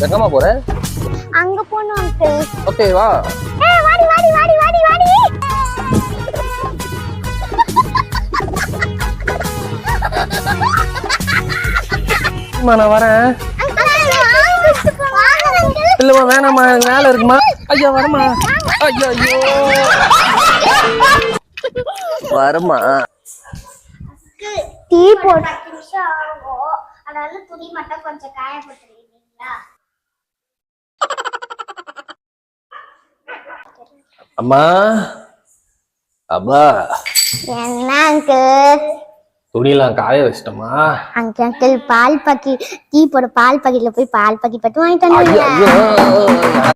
எங்கம்மா போற? அங்க போணும் அங்கிள். ஓகே வா. ஏய் வாடி வாடி வாடி வாடி வாடி. நான் வரேன். இல்லம்மா வேணாம்மா வேலை இருக்குமா. ஐயா வரமா. ஐயோ ஐயோ வரமா. டீ போட்டு 10 நிமிஷம் ஆகும். அதனால துணி மட்டும் கொஞ்சம் காய போட்டுறீங்களா? அம்மா அம்மா என்ன அங்கிள்? துணியெல்லாம் காய வச்சிட்டோமா? அங்கிள் பால் பாக்கி டீ போட பால் பாக்கெட்ல போய் பால் பாக்கெட் பட்டு வாங்கிட்டு ஐயோ வந்தீங்க.